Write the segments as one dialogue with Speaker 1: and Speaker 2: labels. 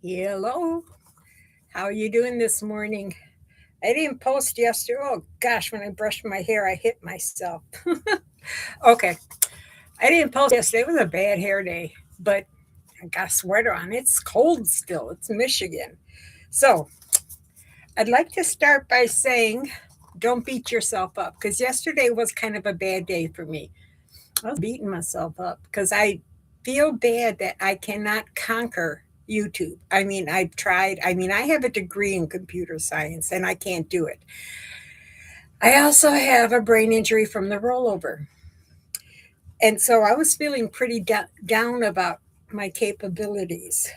Speaker 1: Hello, how are you doing this morning? I didn't post yesterday. Oh gosh, when I brushed my hair, I hit myself. Okay, I didn't post yesterday. It was a bad hair day, but I got a sweater on. It's cold still. It's Michigan. So I'd like to start by saying don't beat yourself up because yesterday was kind of a bad day for me. I was beating myself up because I feel bad that I cannot conquer YouTube. I mean, I've tried. I mean, I have a degree in computer science and I can't do it. I also have a brain injury from the rollover. And so I was feeling pretty down about my capabilities.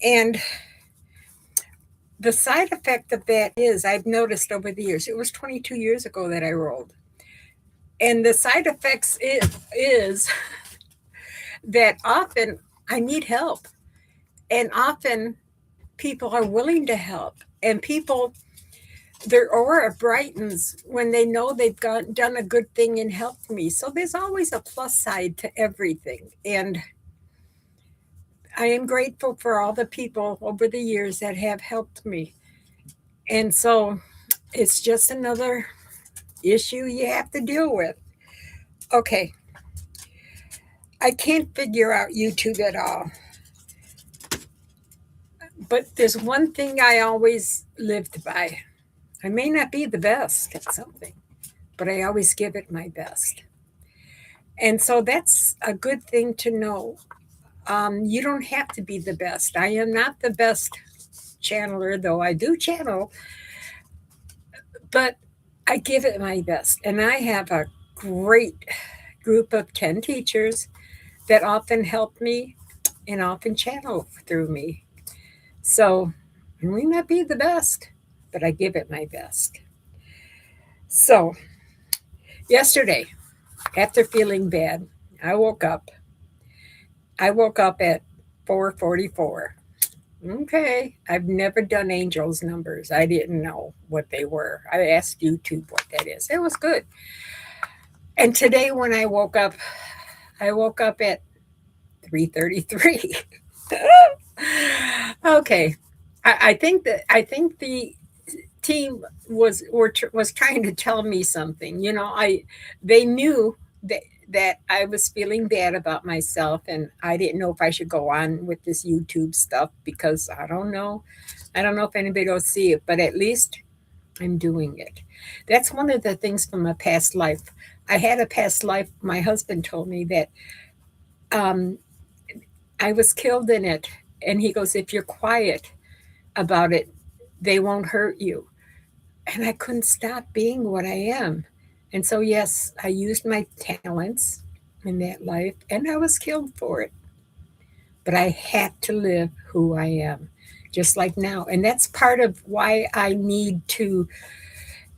Speaker 1: And the side effect of that is I've noticed over the years, it was 22 years ago that I rolled. And the side effects is that often I need help. And often people are willing to help. And people, their aura brightens when they know done a good thing and helped me. So there's always a plus side to everything. And I am grateful for all the people over the years that have helped me. And so it's just another issue you have to deal with. Okay, I can't figure out YouTube at all. But there's one thing I always lived by. I may not be the best at something, but I always give it my best. And so that's a good thing to know. You don't have to be the best. I am not the best channeler, though I do channel, but I give it my best. And I have a great group of 10 teachers that often help me and often channel through me. So I may not be the best, but I give it my best. So yesterday, after feeling bad, I woke up. I woke up at 4:44. Okay, I've never done angels numbers. I didn't know what they were. I asked YouTube what that is. It was good. And today when I woke up at 3:33. Okay. I think the team was trying to tell me something. I they knew that I was feeling bad about myself and I didn't know if I should go on with this YouTube stuff because I don't know. I don't know if anybody will see it, but at least I'm doing it. That's one of the things from a past life. I had a past life. My husband told me that um, I was killed in it. And he goes, if you're quiet about it, they won't hurt you. And I couldn't stop being what I am. And so, yes, I used my talents in that life and I was killed for it. But I had to live who I am, just like now. And that's part of why I need to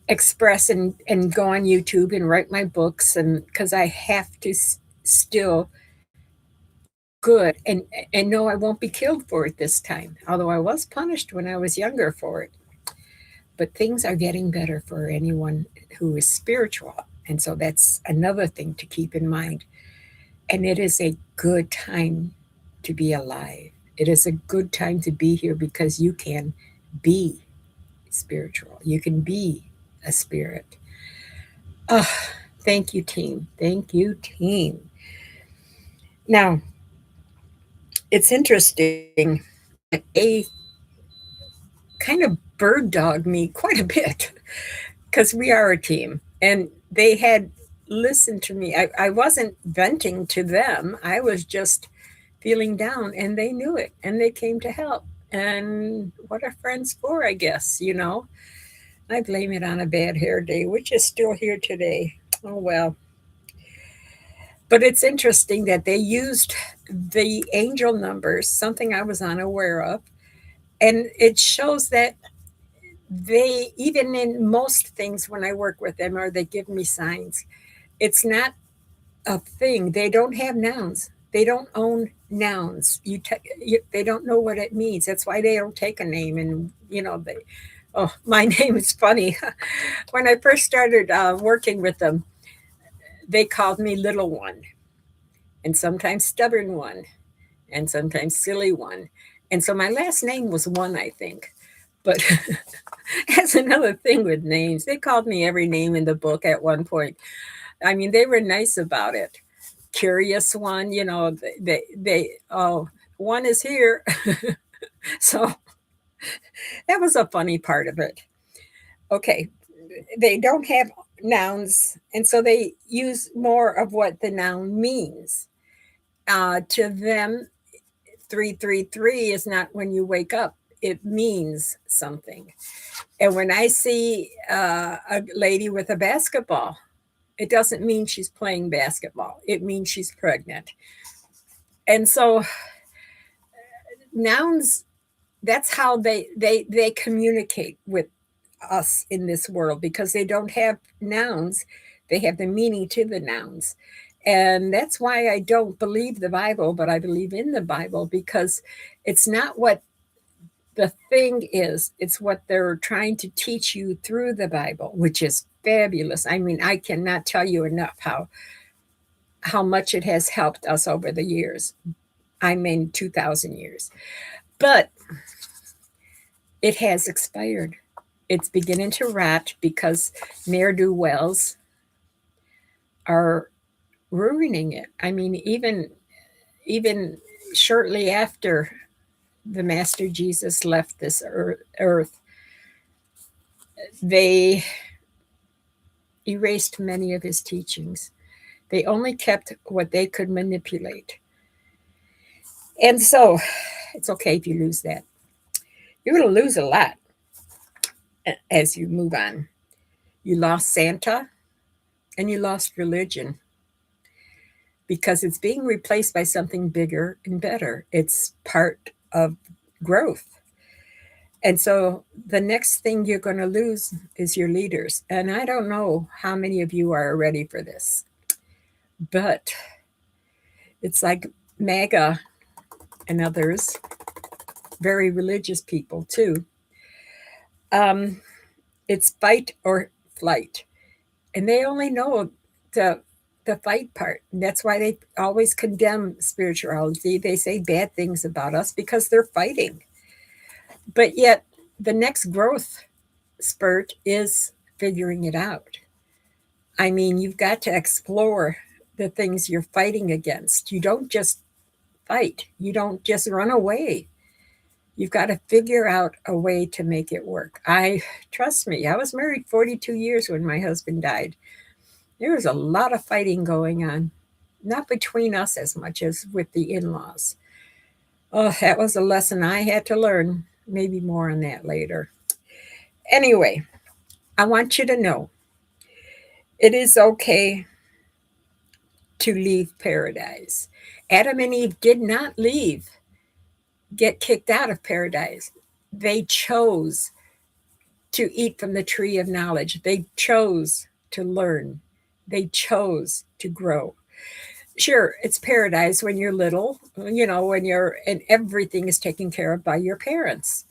Speaker 1: express and go on YouTube and write my books. And because I have to still good and know I won't be killed for it this time. Although I was punished when I was younger for it. But things are getting better for anyone who is spiritual. And so that's another thing to keep in mind. And it is a good time to be alive. It is a good time to be here because you can be spiritual. You can be a spirit. Oh, thank you, team. Thank you, team. Now, it's interesting that they kind of bird dog me quite a bit because we are a team and they had listened to me. I wasn't venting to them, I was just feeling down and they knew it and they came to help. And what are friends for, I guess. I blame it on a bad hair day, which is still here today. Oh well. But it's interesting that they used the angel numbers, something I was unaware of, and it shows that they, even in most things when I work with them or they give me signs, it's not a thing. They don't have nouns. They don't own nouns. They don't know what it means. That's why they don't take a name. And oh, my name is funny. When I first started working with them, they called me little one, and sometimes stubborn one, and sometimes silly one. And so my last name was one, I think. But that's another thing with names. They called me every name in the book at one point. I mean, they were nice about it. Curious one, one is here. So that was a funny part of it. Okay, they don't have nouns, and so they use more of what the noun means. To them, 333 is not when you wake up, it means something. And when I see a lady with a basketball, it doesn't mean she's playing basketball, it means she's pregnant. And so nouns, that's how they communicate with us in this world, because they don't have nouns, they have the meaning to the nouns. And that's why I don't believe the Bible, but I believe in the Bible, because it's not what the thing is, it's what they're trying to teach you through the Bible, which is fabulous. I mean, I cannot tell you enough how much it has helped us over the years. I mean, 2,000 years. But it has expired. It's beginning to rot because ne'er-do-wells are ruining it. I mean, even shortly after the Master Jesus left this earth, they erased many of his teachings. They only kept what they could manipulate. And so it's okay if you lose that. You're going to lose a lot as you move on. You lost Santa and you lost religion, because it's being replaced by something bigger and better. It's part of growth. And so the next thing you're going to lose is your leaders. And I don't know how many of you are ready for this, but it's like MAGA and others, very religious people too. It's fight or flight. And they only know the fight part. And that's why they always condemn spirituality. They say bad things about us because they're fighting. But yet the next growth spurt is figuring it out. I mean, you've got to explore the things you're fighting against. You don't just fight, you don't just run away. You've got to figure out a way to make it work. Trust me, I was married 42 years when my husband died. There was a lot of fighting going on, not between us as much as with the in-laws. Oh, that was a lesson I had to learn. Maybe more on that later. Anyway, I want you to know it is okay to leave paradise. Adam and Eve did not get kicked out of paradise. They chose to eat from the tree of knowledge. They chose to learn. They chose to grow. Sure, it's paradise when you're little, and everything is taken care of by your parents.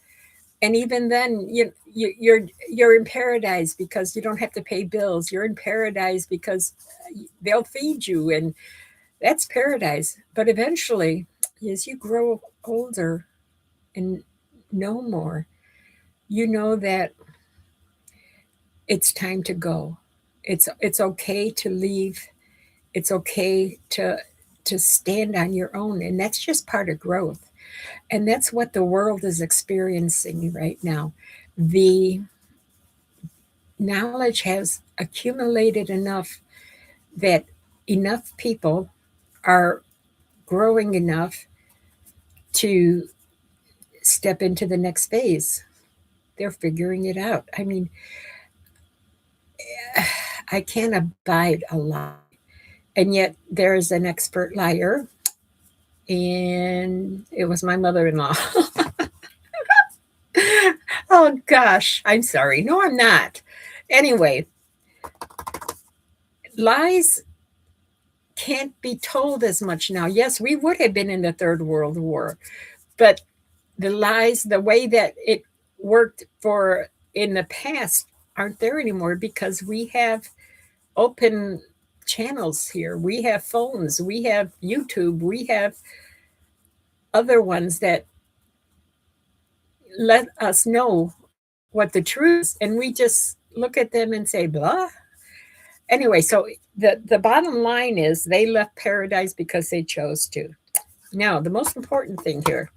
Speaker 1: And even then, you're in paradise because you don't have to pay bills. You're in paradise because they'll feed you, and that's paradise. But eventually, as you grow older and know more, you know that it's time to go. It's okay to leave. It's okay to stand on your own, and that's just part of growth. And that's what the world is experiencing right now. The knowledge has accumulated enough that enough people are growing enough to step into the next phase. They're figuring it out. I mean, I can't abide a lie. And yet there is an expert liar, and it was my mother-in-law. Oh gosh, I'm sorry. No, I'm not. Anyway, lies can't be told as much now. Yes, we would have been in the Third World War, but the lies, the way that it worked for in the past, aren't there anymore, because we have open channels here. We have phones, we have YouTube, we have other ones that let us know what the truth is, and we just look at them and say blah. Anyway, so the bottom line is they left paradise because they chose to. Now, the most important thing here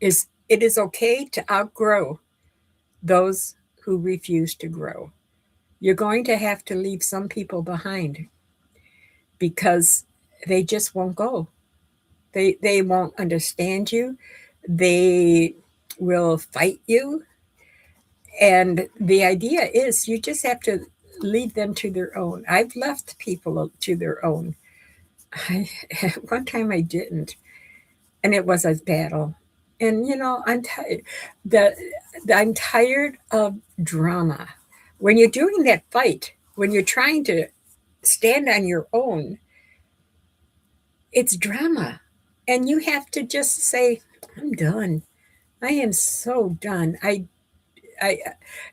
Speaker 1: is it is okay to outgrow those who refuse to grow. You're going to have to leave some people behind because they just won't go. They won't understand you. They will fight you. And the idea is you just have to leave them to their own. I've left people to their own. I, one time I didn't, and it was a battle. And I'm tired. The, I'm tired of drama. When you're doing that fight, when you're trying to stand on your own, it's drama. And you have to just say, I'm done. I am so done. I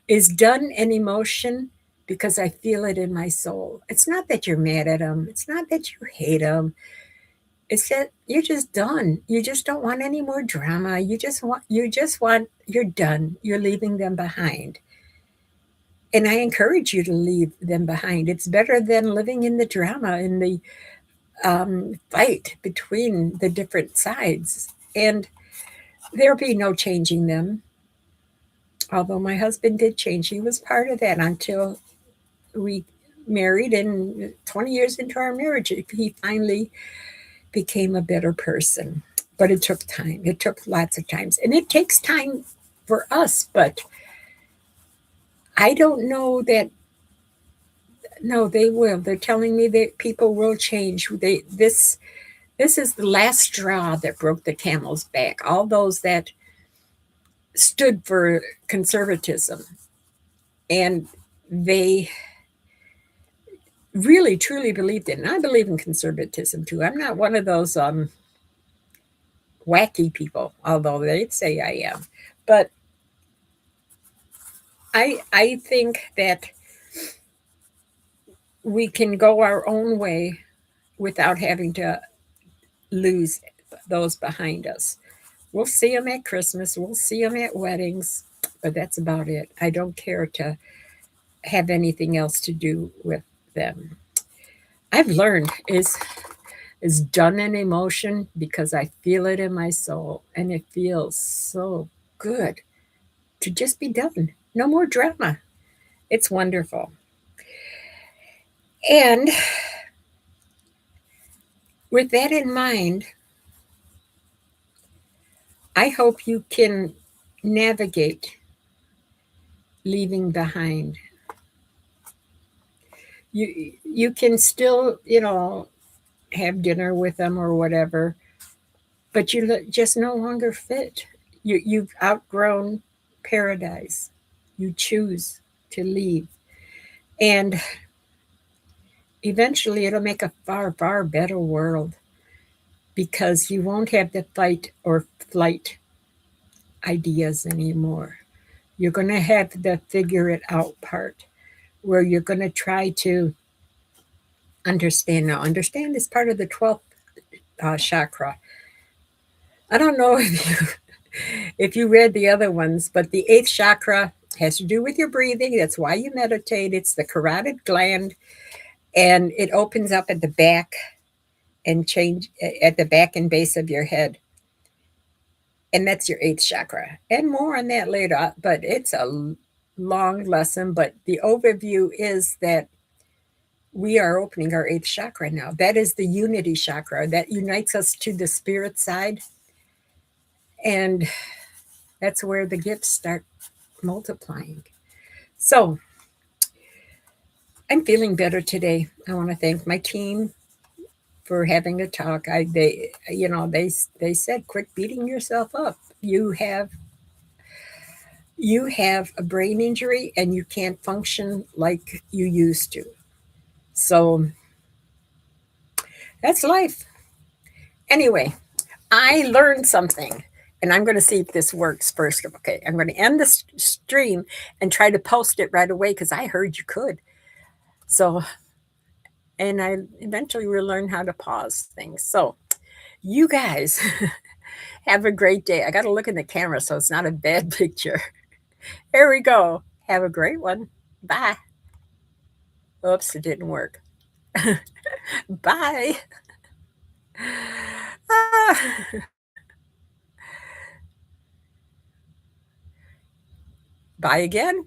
Speaker 1: is done an emotion because I feel it in my soul. It's not that you're mad at them. It's not that you hate them. It's that you're just done. You just don't want any more drama. You just want you're done. You're leaving them behind. And I encourage you to leave them behind. It's better than living in the drama, in the fight between the different sides. And there'll be no changing them. Although my husband did change, he was part of that until we married. And 20 years into our marriage, he finally became a better person. But it took time. It took lots of times. And it takes time for us. But I don't know that. No, they will. They're telling me that people will change. This is the last straw that broke the camel's back. All those that stood for conservatism and they really truly believed it. And I believe in conservatism too. I'm not one of those wacky people, although they'd say I am. But I think that we can go our own way without having to lose those behind us. We'll see them at Christmas, we'll see them at weddings, but that's about it. I don't care to have anything else to do with them. I've learned is done in emotion because I feel it in my soul and it feels so good to just be done. No more drama. It's wonderful. And with that in mind, I hope you can navigate leaving behind. You can still, have dinner with them or whatever, but you just no longer fit. You've outgrown paradise. You choose to leave. And eventually it'll make a far, far better world because you won't have the fight or flight ideas anymore. You're going to have the figure it out part where you're going to try to understand. Now, understand is part of the 12th chakra. I don't know if you read the other ones, but the 8th chakra has to do with your breathing. That's why you meditate. It's the carotid gland, and it opens up at the back and change at the back and base of your head. And that's your 8th chakra. And more on that later, but it's a long lesson. But the overview is that we are opening our 8th chakra now. That is the unity chakra that unites us to the spirit side. And that's where the gifts start multiplying. So I'm feeling better today. I want to thank my team for having a talk. They said, quit beating yourself up. You have a brain injury and you can't function like you used to. So that's life. Anyway, I learned something and I'm going to see if this works first. Okay, I'm going to end the stream and try to post it right away because I heard you could. So, and I eventually will learn how to pause things. So, you guys Have a great day. I got to look in the camera so it's not a bad picture. Here we go. Have a great one. Bye. Oops, it didn't work. Bye. Ah. Bye again.